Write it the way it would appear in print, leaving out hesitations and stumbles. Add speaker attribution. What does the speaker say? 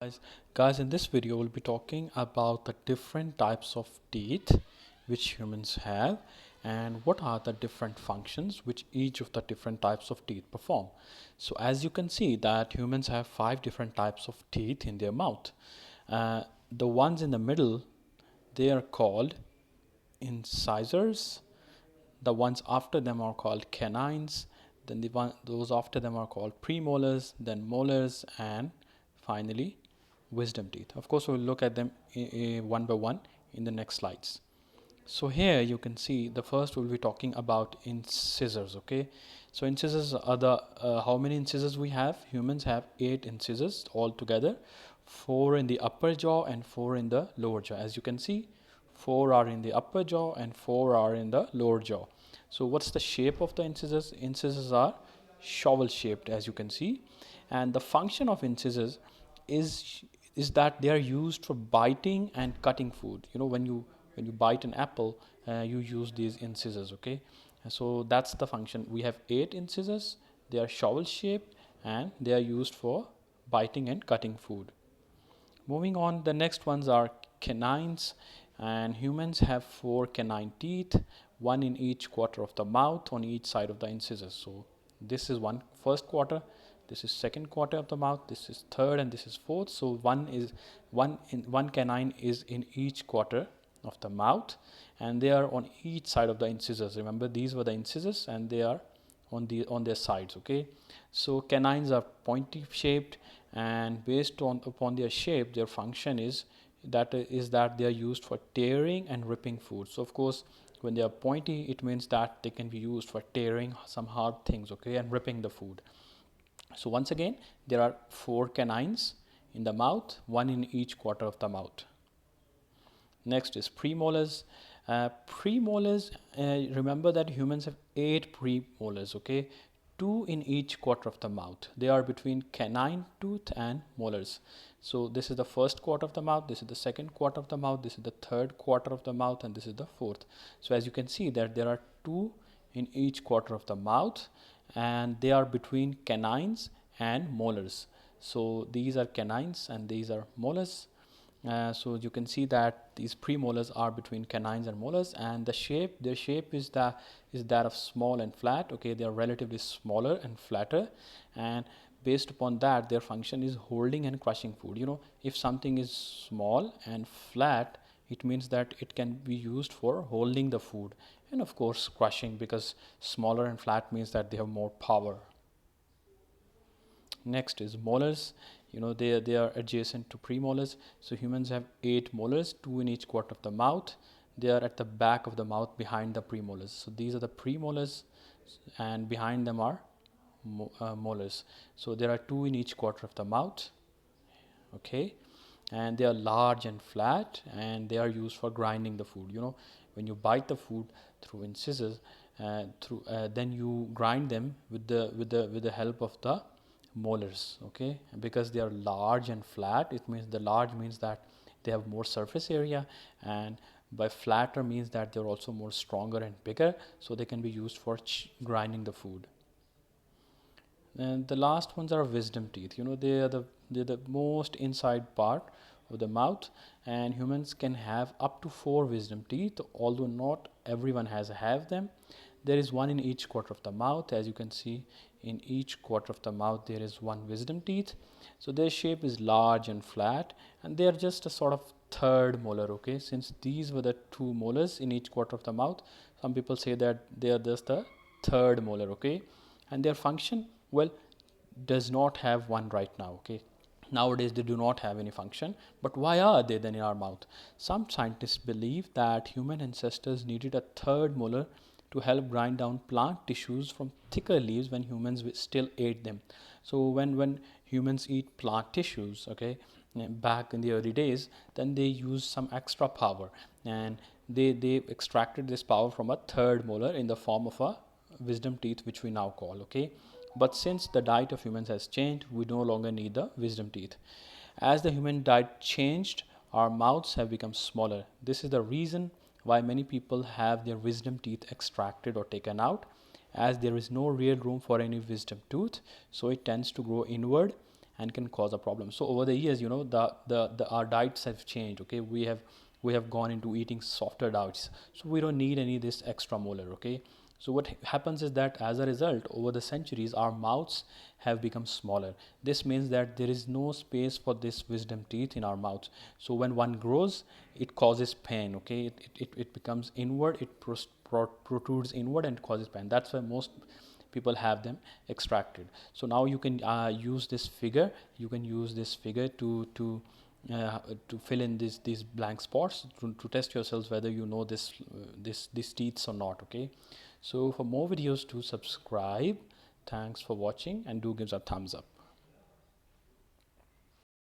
Speaker 1: Guys, guys, in this video, we'll be talking about the different types of teeth which humans have and what are the different functions which each of the different types of teeth perform. So as you can see that humans have five different types of teeth in their mouth. The ones in the middle, they are called incisors. The ones after them are called canines. Then those after them are called premolars, then molars, and finally wisdom teeth. Of course, we'll look at them one by one in the next slides. So here you can see the first we'll be talking about incisors. Okay, so incisors are the how many incisors we have? Humans have 8 incisors altogether, 4 in the upper jaw and 4 in the lower jaw. As you can see, 4 are in the upper jaw and 4 are in the lower jaw. So what's the shape of the incisors? Incisors are shovel shaped, as you can see, and the function of incisors is that they are used for biting and cutting food. You know, when you bite an apple, you use these incisors. Okay, so that's the function. We have 8 incisors. They are shovel shaped and they are used for biting and cutting food. Moving on, the next ones are canines, and humans have 4 canine teeth, one in each quarter of the mouth on each side of the incisors. So this is first quarter, this is second quarter of the mouth, this is third, and this is fourth. So one canine is in each quarter of the mouth, and they are on each side of the incisors. Remember, these were the incisors, and they are on their sides. Okay, so canines are pointy shaped, and based on upon their shape, their function is that they are used for tearing and ripping food. So of course, when they are pointy, it means that they can be used for tearing some hard things, okay, and ripping the food. So once again, there are 4 canines in the mouth, one in each quarter of the mouth. Next is premolars. Premolars, remember that humans have 8 premolars, okay? 2 in each quarter of the mouth. They are between canine tooth and molars. So this is the first quarter of the mouth, this is the second quarter of the mouth, this is the third quarter of the mouth, and this is the fourth. So as you can see that there are 2 in each quarter of the mouth, and they are between canines and molars. So these are canines and these are molars. So you can see that these premolars are between canines and molars, and their shape is that of small and flat. Okay, they are relatively smaller and flatter, and based upon that, their function is holding and crushing food. You know, if something is small and flat, it means that it can be used for holding the food, and of course crushing, because smaller and flat means that they have more power. Next is molars. You know, they are adjacent to premolars. So humans have 8 molars, 2 in each quarter of the mouth. They are at the back of the mouth behind the premolars. So these are the premolars, and behind them are molars. So there are 2 in each quarter of the mouth. Okay, and they are large and flat, and they are used for grinding the food. You know, when you bite the food through incisors, then you grind them with the help of the molars. Okay, because they are large and flat, it means the large means that they have more surface area, and by flatter means that they're also more stronger and bigger, so they can be used for grinding the food. And the last ones are wisdom teeth. You know, they're the most inside part of the mouth, and humans can have up to 4 wisdom teeth, although not everyone have them. There is one in each quarter of the mouth. As you can see, in each quarter of the mouth there is one wisdom teeth. So their shape is large and flat, and they are just a sort of third molar. Okay, since these were the 2 molars in each quarter of the mouth, some people say that they are just the third molar. Okay, and their function, well, does not have one right now. Okay, nowadays they do not have any function, but why are they then in our mouth? Some scientists believe that human ancestors needed a third molar to help grind down plant tissues from thicker leaves when humans still ate them. So when humans eat plant tissues, okay, back in the early days, then they used some extra power, and they extracted this power from a third molar in the form of a wisdom teeth, which we now call. Okay, but since the diet of humans has changed, we no longer need the wisdom teeth. As the human diet changed, our mouths have become smaller. This is the reason why many people have their wisdom teeth extracted or taken out. As there is no real room for any wisdom tooth, so it tends to grow inward, and can cause a problem. So over the years, the our diets have changed. Okay, we have gone into eating softer diets, so we don't need any this extra molar. Okay, so what happens is that as a result, over the centuries, our mouths have become smaller. This means that there is no space for this wisdom teeth in our mouths. So when one grows, it causes pain. Okay, it becomes inward, it protrudes inward and causes pain. That's why most people have them extracted. So now you can use this figure. You can use this figure to fill in these blank spots to test yourselves whether you know these teeth or not. Okay, so for more videos, to subscribe. Thanks for watching, and do give us a thumbs up.